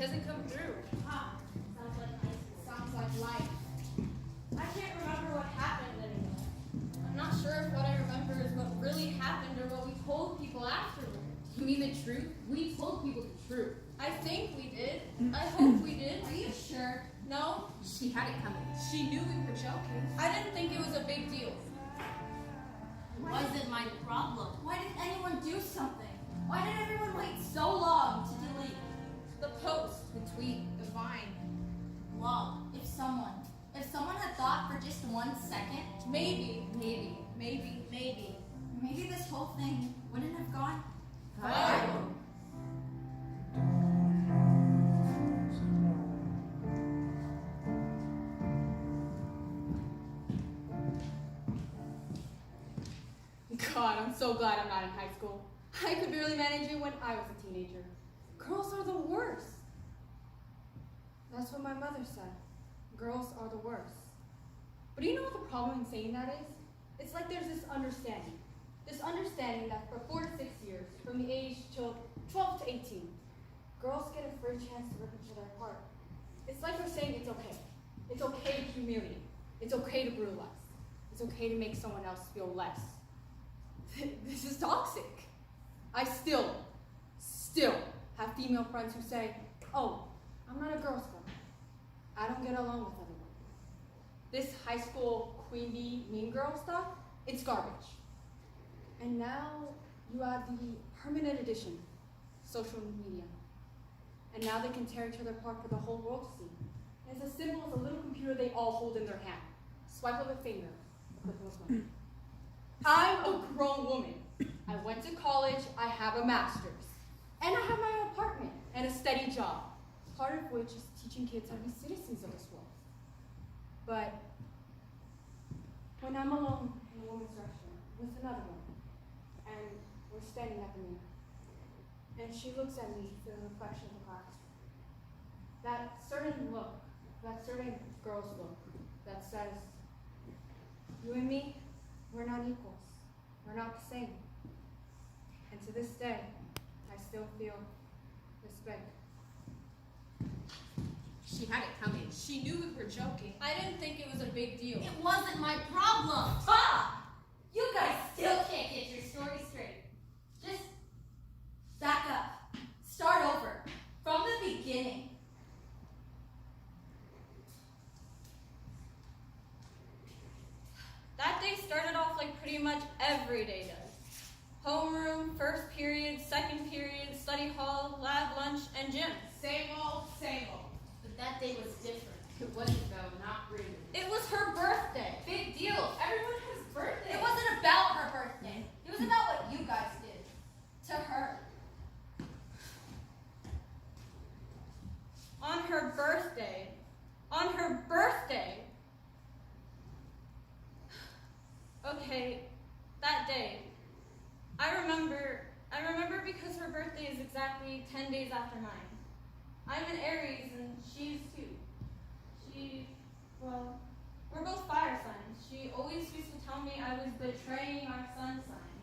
hasn't come through. Ah, sounds like high school. Sounds like life. I can't remember what happened anymore. I'm not sure if what I remember is what really happened or what we told people afterward. You mean the truth? We told people the truth. I think we did. I hope we did. Are you sure? No, She had it coming. she knew we were joking. I didn't think it was a big deal. It wasn't my problem. Why did anyone do something? Why did everyone wait so long to delete? The post, The tweet. the vine. Well, if someone had thought for just 1 second, Maybe, maybe this whole thing wouldn't have gone viral. God, I'm so glad I'm not in high school. I could barely manage it when I was a teenager. Girls are the worst. That's what my mother said. Girls are the worst. But do you know what the problem in saying that is? It's like there's this understanding. This understanding that for 4 to 6 years, from the age till 12 to 18, girls get a free chance to rip each other apart. It's like they're saying it's okay. It's okay to humiliate. It's okay to brutalize. It's okay to make someone else feel less. This is toxic. I still have female friends who say, oh, I'm not a girl's girl. I don't get along with other women. This high school queen bee mean girl stuff, it's garbage. And now you add the permanent addition, social media. And now they can tear each other apart for the whole world to see. And it's as simple as a little computer they all hold in their hand. Swipe of a finger, click of a button. I'm a grown woman. I went to college, I have a master's. And I have my own apartment and a steady job. Part of which is teaching kids how to be citizens of this world. But when I'm alone in a woman's restroom with another woman, and we're standing at the mirror, and she looks at me through the reflection of the glass, that certain look, that certain girl's look, that says, you and me, we're not equals. We're not the same. And to this day, I still feel respect. She had it coming. She knew we were joking. I didn't think it was a big deal. It wasn't my problem. Ha! You guys still can't get your story straight. Just back up. Start over. From the beginning. That day started off like pretty much every day does. Homeroom, first period, second period, study hall, lab, lunch, and gym. Same old, same old. But that day was different. It wasn't though, not really. It was her birthday. Big deal. Everyone has birthdays. It wasn't about her birthday. It was about what you guys did to her. On her birthday. On her birthday. Okay, that day. I remember because her birthday is exactly 10 days after mine. I'm an Aries and she's too. Well, we're both fire signs. She always used to tell me I was betraying our sun sign.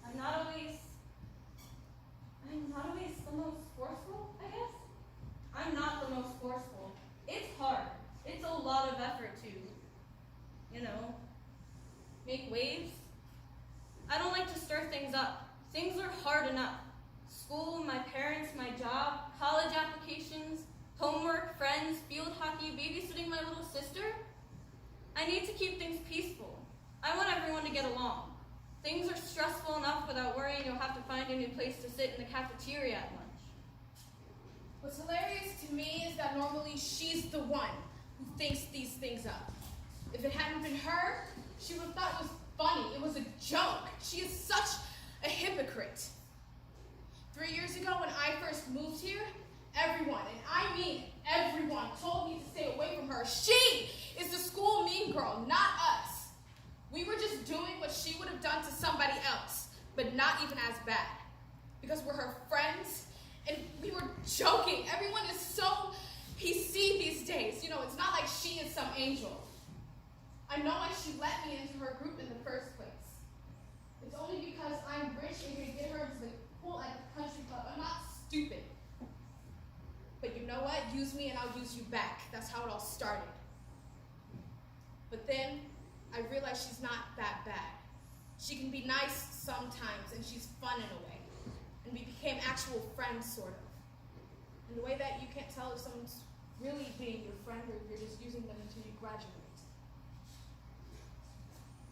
I'm not always the most forceful, I guess. I'm not the most forceful. It's hard. It's a lot of effort to, make waves. I don't like to stir things up. Things are hard enough. School, my parents, my job, college applications, homework, friends, field hockey, babysitting my little sister. I need to keep things peaceful. I want everyone to get along. Things are stressful enough without worrying you'll have to find a new place to sit in the cafeteria at lunch. What's hilarious to me is that normally she's the one who thinks these things up. If it hadn't been her, she would have thought it was funny. It was a joke. She is such a hypocrite. 3 years ago when I first moved here, everyone, and I mean everyone, told me to stay away from her. She is the school mean girl, not us. We were just doing what she would have done to somebody else, but not even as bad. Because we're her friends, and we were joking. Everyone is so PC these days. It's not like she is some angel. I know why she let me into her group in the first place. It's only because I'm rich and can get her into the pool at the country club. I'm not stupid. it all started. But then I realized she's not that bad. She can be nice sometimes, and she's fun in a way. And we became actual friends, sort of. In the way that you can't tell if someone's really being your friend or if you're just using them until you graduate.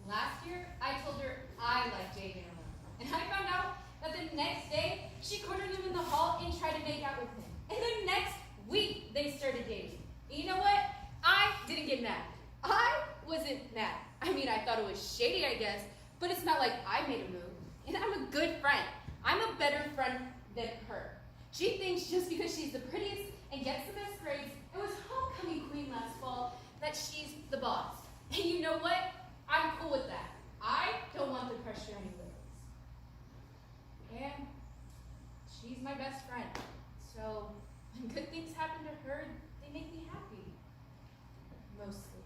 Last year, I told her I liked dating him. And I found out that the next day, she cornered him in the hall and tried to make out with him. And the next week, they started dating. And you know what? I didn't get mad. I wasn't mad. I mean, I thought it was shady, I guess, but it's not like I made a move. And I'm a good friend. I'm a better friend than her. She thinks just because she's the prettiest and gets the best grades and was homecoming queen last fall that she's the boss. And you know what? I'm cool with that. I don't want the pressure any less. And she's my best friend. So when good things happen to her, they make me happy. Mostly.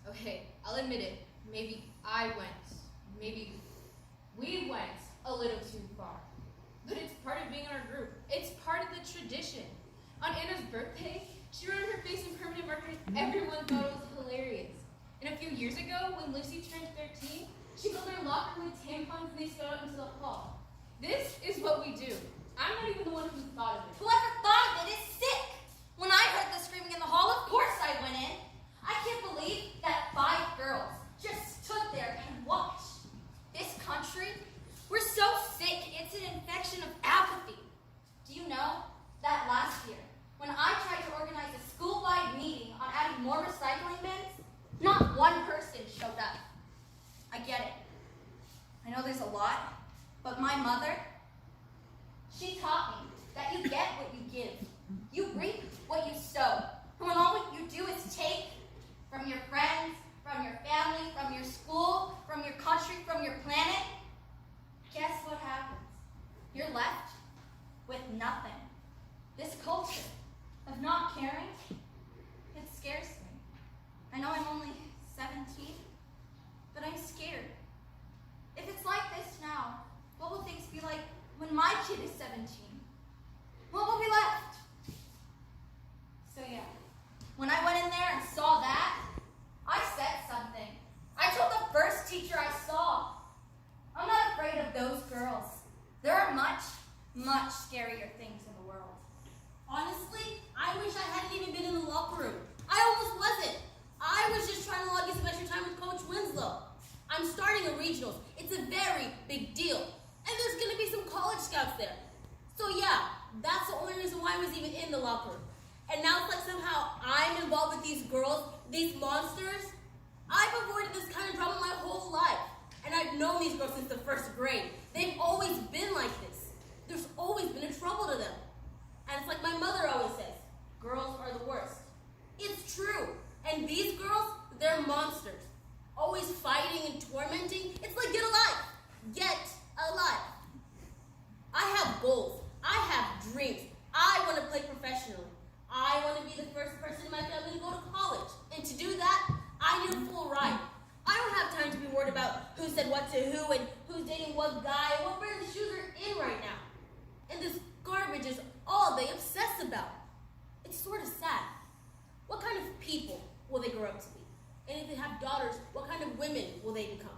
Okay, I'll admit it. Maybe maybe we went a little too far. But it's part of being in our group. It's part of the tradition. On Anna's birthday, she wrote her face in permanent markers. Everyone thought it was hilarious. And a few years ago, when Lucy turned 13, she filled her locker with tampons and they stole out into the hall. This is what we do. I'm not even the one who thought of it. Whoever thought of it is sick. When I heard the screaming in the hall, of course I went in. I can't believe that 5 girls just stood there and watched. This country, we're so sick, it's an infection of apathy. Do you know that last year, when I tried to organize a school-wide meeting on adding more recycling bins, not one person showed up. I get it. I know there's a lot, but my mother, she taught me that you get what you give. You reap what you sow. And when all you do is take from your friends, from your family, from your school, from your country, from your planet, guess what happens? You're left with nothing. This culture of not caring, it scares me. I know I'm only 17, but I'm scared. If it's like this now, what will things be like when my kid is 17? What will be left? So yeah, when I went in there and saw that, I said something. I told the first teacher I saw, I'm not afraid of those girls. There are much, much scarier things in the world. Honestly, I wish I hadn't even been in the locker room. I almost wasn't. I was just trying to log in some extra time with Coach Winslow. I'm starting a regionals. It's a very big deal. And there's going to be some college scouts there. So yeah, that's the only reason why I was even in the locker room. And now it's like somehow I'm involved with these girls, these monsters. I've avoided this kind of drama my whole life. And I've known these girls since the first grade. They've always been like this. There's always been a trouble to them. And it's like my mother always says, girls are the worst. It's true. And these girls, they're monsters. Always fighting and tormenting. It's like get alive. Get alive. I have goals. I have dreams. I want to play professionally. I want to be the first person in my family to go to college. And to do that, I need a full ride. I don't have time to be worried about who said what to who and who's dating what guy and what brand the shoes are in right now. And this garbage is all they obsess about. It's sort of sad. What kind of people will they grow up to be? And if they have daughters, what kind of women will they become?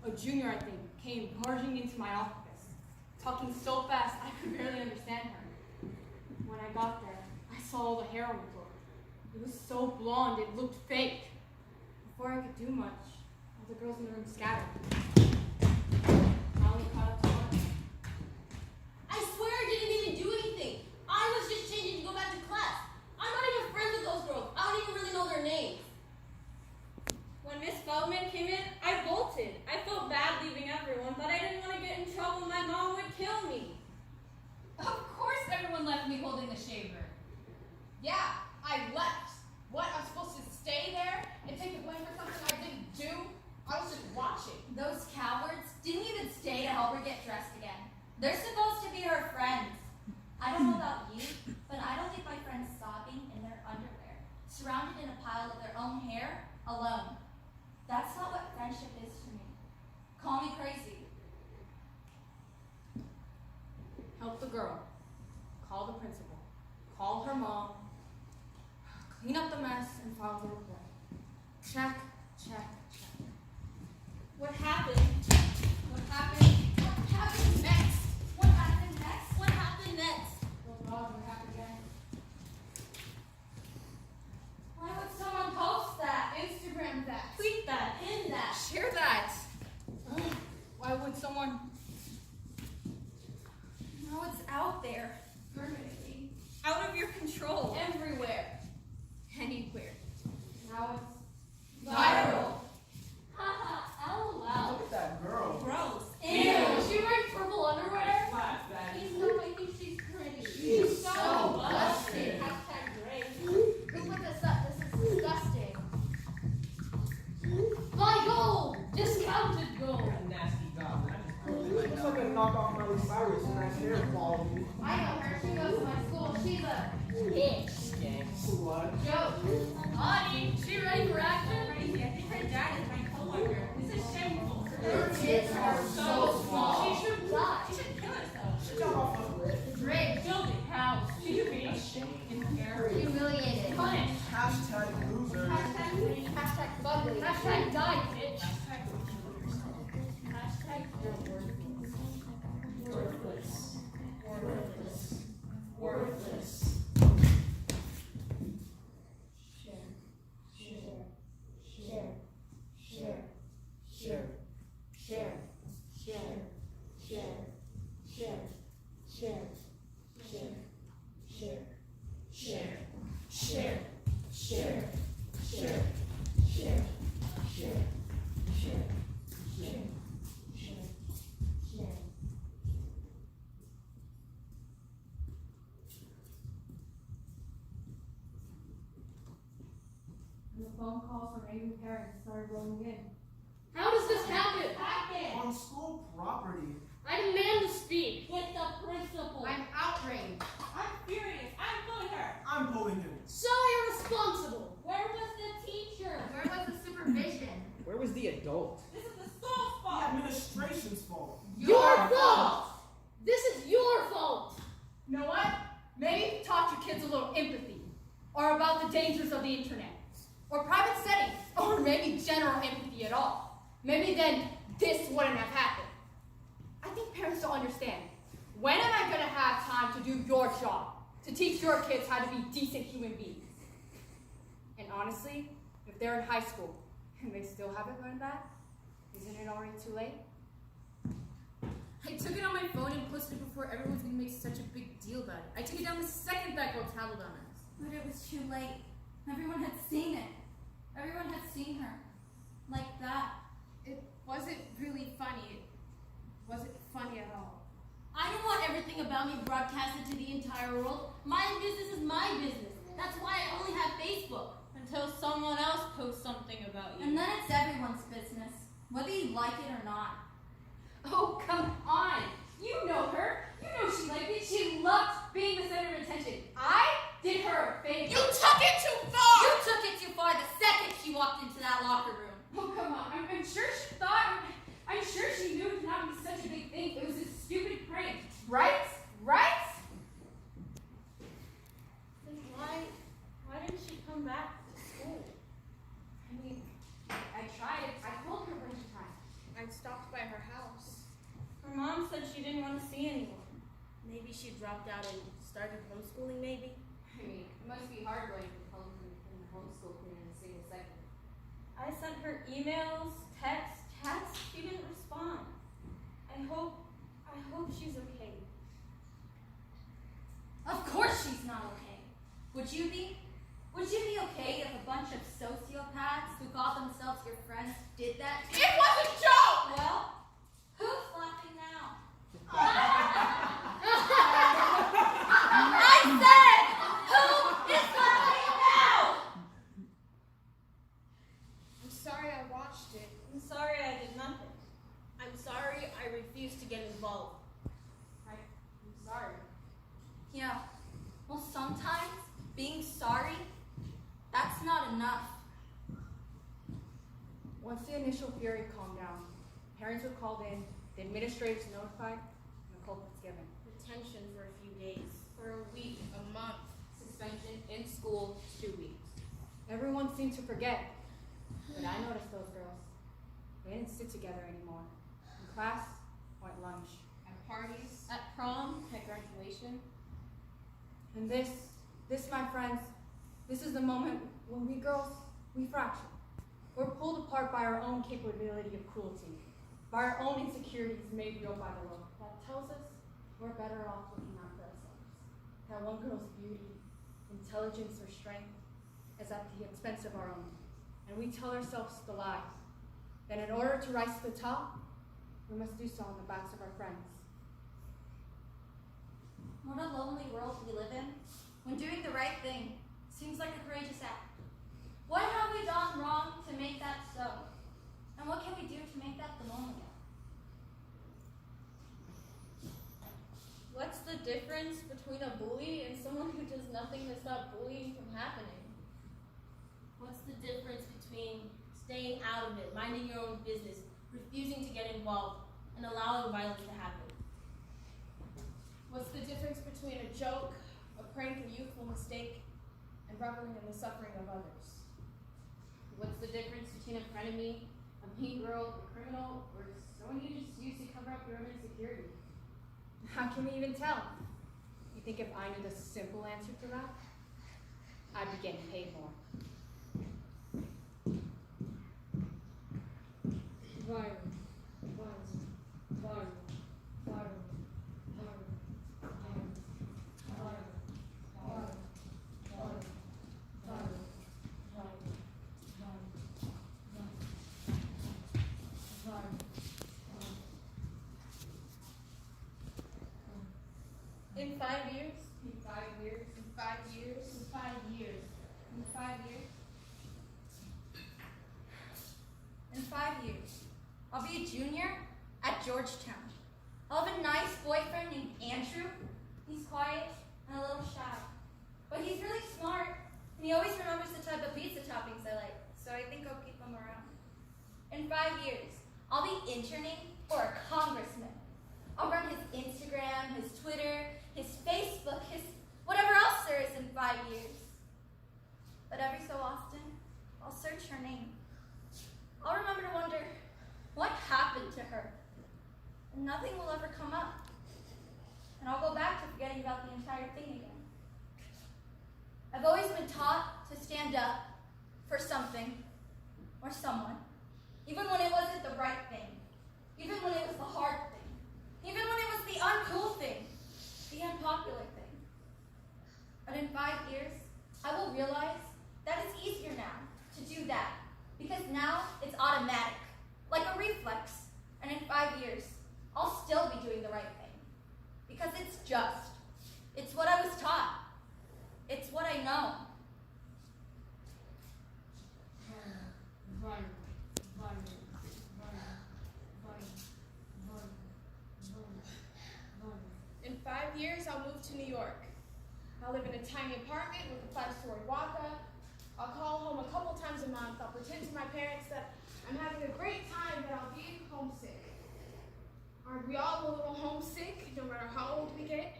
A junior, I think, came barging into my office, talking so fast I could barely understand her. When I got there, I saw all the hair on the floor. It was so blonde, it looked fake. Before I could do much, all the girls in the room scattered. I only caught up to one. I swear I didn't even do anything. I was just changing to go back to class. I'm not even friends with those girls. I don't even really know their names. When Miss Feldman came in, I bolted. I felt bad leaving everyone, but I didn't want to get in trouble. My mom would kill me. Of course everyone left me holding the shaver. Yeah, I left. What, I'm supposed to They're supposed to be her friends. I don't know about you, but I don't think my friends sobbing in their underwear, surrounded in a pile of their own hair, alone. That's not what friendship is to me. Call me crazy. Help the girl. Call the principal. Call her mom. Clean up the mess and file the report. Check, check, check. What happened? What happened? What happened next? What happened next? What happened next? Oh God, what happened again? Why would someone post that? Instagram that. Tweet that. Pin that? Share that. Why would someone? Now it's out there. Permanently. Out of your control. Everywhere. Anywhere. Now it's Viral. Haha, LOL. Look at that girl. Gross. Ew. Is she wearing purple underwear? Class, Daddy. Please no, I think she's pretty. She's so busted. Hashtag great. Who put this up? This is disgusting. My goal! Discounted goal. That nasty goblin. Looks like a knockoff Miley Cyrus and nice hair quality. I know her. She goes to my school. She's a bitch. Slut. Joke. Honey, she ready for action? Crazy. I think her dad is my coworker. This is shameful. Her tits are so small. She should die. She should kill herself. She got off of it. Great. Building house. She should be ashamed in here. Humiliated. Punish. Hashtag loser. Hashtag green. Hashtag fugly. Hashtag die, bitch. Hashtag Worthless. Worthless. Worthless. And the phone calls from angry parents started rolling in. How does this happen? On school property. I demand to speak. With the principal. I'm outraged. I'm furious. I'm pulling her. I'm pulling him. So irresponsible. Where was the teacher? Where was the supervision? Where was the adult? This is the school's The fault. administration's fault. Your fault. This is your fault. You know what? Maybe taught your kids a little empathy, or about the dangers of the internet, or private settings, or maybe general empathy at all. Maybe then this wouldn't have happened. I think parents don't understand. When am I going to have time to do your job? To teach your kids how to be decent human beings? And honestly, if they're in high school and they still haven't learned that, isn't it already too late? I took it on my phone and posted it before everyone's gonna make such a big deal about it. I took it down the second that girl tattled on us. But it was too late. Everyone had seen it. Everyone had seen her. Like that. It wasn't really funny. It wasn't funny at all. I don't want everything about me broadcasted to the entire world. My business is my business. That's why I only have Facebook. Until someone else posts something about you. And then it's everyone's business, whether you like it or not. Oh, come on. You know her. You know she liked it. She loved being the center of attention. I did her a favor. You took it too far! You took it too far the second she walked into that locker room. Oh, come on. I'm sure she thought, I'm sure she knew it would not be such a big thing. It was a stupid prank. Right? Right? Then why didn't she come back to school? I mean, I tried. I told her a bunch of times. I stopped by her house. Her mom said she didn't want to see anyone. Maybe she dropped out and started homeschooling, maybe? I mean, it must be hard going from home and homeschool in a single second. I sent her emails, texts, chats. She didn't respond. I hope she's okay. Of course she's not okay. Would you be? Would you be okay if a bunch of sociopaths who call themselves your friends did that to you? It was a joke! Well, who's laughing now? I said, who is laughing now? I'm sorry I watched it. I'm sorry I did nothing. I'm sorry I refused to get involved. initial fury calmed down. Parents were called in, the administrators notified, and the culprits given. Detention for a few days. For a week, a month. Suspension in school, 2 weeks. Everyone seemed to forget, but I noticed those girls. They didn't sit together anymore. In class or at lunch. At parties. At prom, at graduation. And this, my friends, this is the moment when we girls, we fracture. We're pulled apart by our own capability of cruelty, by our own insecurities made real by the world. That tells us we're better off looking after ourselves. That one girl's beauty, intelligence, or strength is at the expense of our own. And we tell ourselves the lie, that in order to rise to the top, we must do so on the backs of our friends. What a lonely world we live in, when doing the right thing seems like a courageous act. What have we done wrong to make that so? And what can we do to make that the norm again? What's the difference between a bully and someone who does nothing to stop bullying from happening? What's the difference between staying out of it, minding your own business, refusing to get involved, and allowing violence to happen? What's the difference between a joke, a prank, a youthful mistake, and reveling in the suffering of others? What's the difference between a frenemy, a mean girl, a criminal, or someone you just use to cover up your own insecurity? How can we even tell? You think if I knew the simple answer to that, I'd be getting paid more. Viral, viral, viral, viral, viral, viral, viral, viral, viral, viral, viral. In 5 years? In 5 years. In 5 years. In 5 years. In 5 years. In 5 years, I'll be a junior at Georgetown. I'll have a nice boyfriend named Andrew. He's quiet and a little shy, but he's really smart, and he always remembers the type of pizza toppings I like, so I think I'll keep him around. In 5 years, I'll be interning for a congressman. I'll run his Instagram, his Twitter, his Facebook, his whatever else there is in 5 years. But every so often, I'll search her name. I'll remember to wonder, what happened to her? And nothing will ever come up. And I'll go back to forgetting about the entire thing again. I've always been taught to stand up for something or someone, even when it wasn't the right thing, even when it was the hard thing, even when it was the uncool thing, the unpopular thing. But in 5 years, I will realize that it's easier now to do that, because now it's automatic, like a reflex. And in 5 years, I'll still be doing the right thing, because it's just. It's what I was taught. It's what I know. In 5 years, I'll move to New York. I'll live in a tiny apartment with a 5-story walk-up. I'll call home a couple times a month. I'll pretend to my parents that I'm having a great time, but I'll be homesick. Aren't we all a little homesick, no matter how old we get?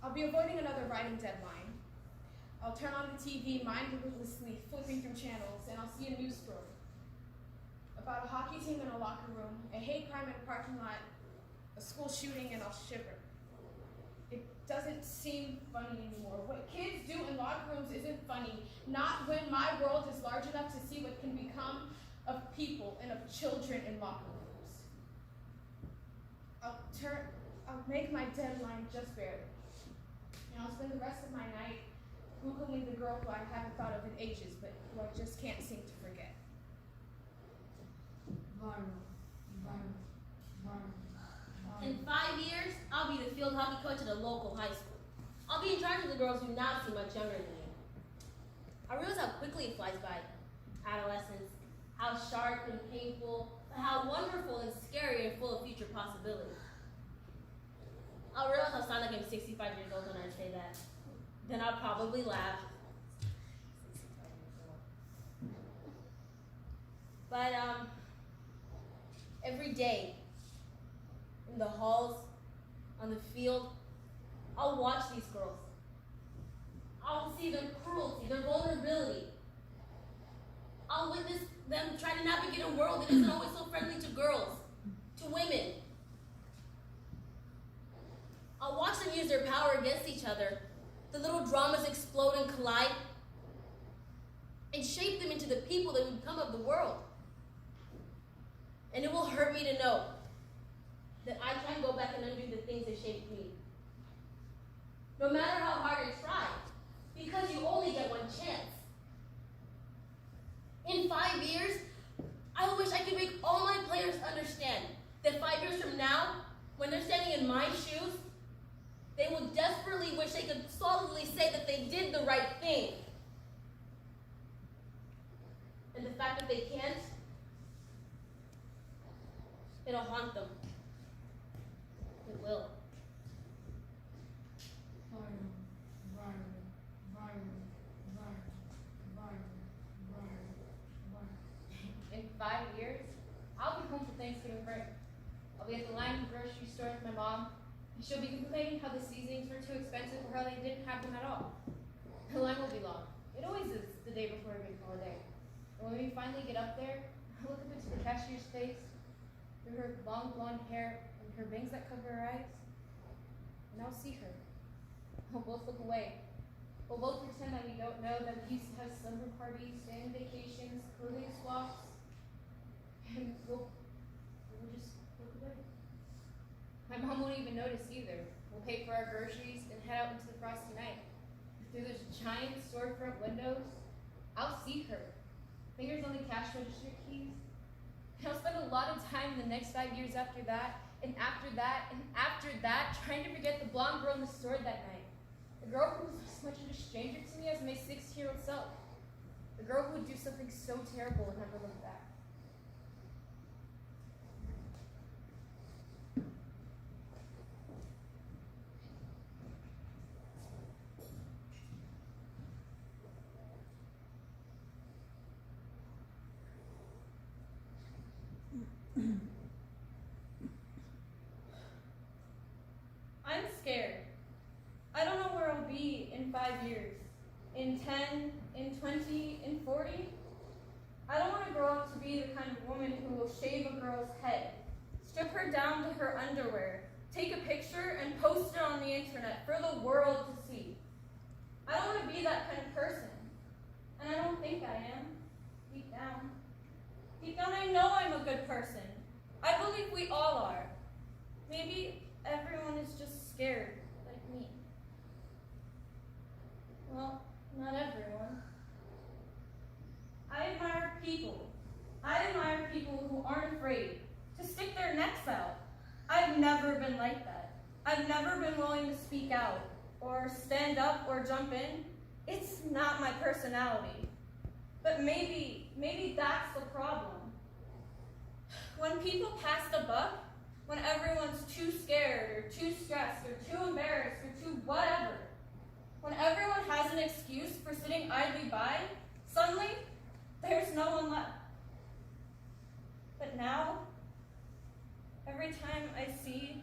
I'll be avoiding another writing deadline. I'll turn on the TV mindlessly, flipping through channels, and I'll see a news story about a hockey team in a locker room, a hate crime in a parking lot, a school shooting, and I'll shiver. It doesn't seem funny anymore. What kids do in locker rooms isn't funny, not when my world is large enough to see what can become of people and of children in locker rooms. I'll make my deadline just barely. And I'll spend the rest of my night Googling the girl who I haven't thought of in ages, but who I just can't seem to forget. In 5 years, I'll be the field hockey coach at a local high school. I'll be in charge of the girls who now seem much younger than me. I realize how quickly it flies by. Adolescence, how sharp and painful, but how wonderful and scary and full of future possibilities. I'll realize I'll sound like I'm 65 years old when I say that. Then I'll probably laugh. But every day, in the halls, on the field, I'll watch these girls. I'll see their cruelty, their vulnerability. I'll witness them try to navigate a world that isn't always so friendly to girls, to women. I'll watch them use their power against each other. The little dramas explode and collide and shape them into the people that would become of the world. And it will hurt me to know that I can't go back and undo the things that shaped me. No matter how hard I try, because you only get one chance. In 5 years, I wish I could make all my players understand that 5 years from now, when they're standing in my shoes, they will desperately wish they could solidly say that they did the right thing. And the fact that they can't, it'll haunt them. It will. In 5 years, I'll be home for Thanksgiving break. I'll be at the line grocery store with my mom, and she'll be complaining how the seasonings were too expensive or how they didn't have them at all. The line will be long. It always is the day before a big holiday. And when we finally get up there, I'll look up into the cashier's face, through her long blonde hair and her bangs that cover her eyes, and I'll see her. We'll both look away. We'll both pretend that we don't know that we used to have slumber parties, family vacations, clothing swaps, and we'll just look away. My mom won't even notice either. We'll pay for our groceries and head out into the frosty night. Through those giant storefront windows, I'll see her. Fingers on the cash register keys. And I'll spend a lot of time in the next 5 years after that, and after that, and after that, trying to forget the blonde girl in the store that night. The girl who was as much of a stranger to me as my 16-year-old self. The girl who would do something so terrible and never look back. I'm scared. I don't know where I'll be in 5 years, in 10, in 20, in 40. I don't want to grow up to be the kind of woman who will shave a girl's head, strip her down to her underwear, take a picture and post it on the internet for the world to see. I don't want to be that kind of person. And I don't think I am, deep down. Deep down I know I'm a good person. I believe we all are. Maybe everyone is just scared, like me. Well, not everyone. I admire people. I admire people who aren't afraid to stick their necks out. I've never been like that. I've never been willing to speak out, or stand up, or jump in. It's not my personality. But maybe that's the problem. When people pass the buck, when everyone's too scared, or too stressed, or too embarrassed, or too whatever, when everyone has an excuse for sitting idly by, suddenly, there's no one left. But now, every time I see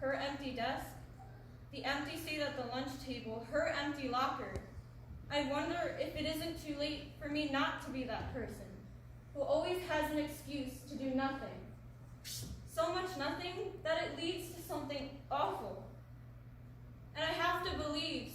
her empty desk, the empty seat at the lunch table, her empty locker, I wonder if it isn't too late for me not to be that person who always has an excuse to do nothing. So much nothing that it leads to something awful. And I have to believe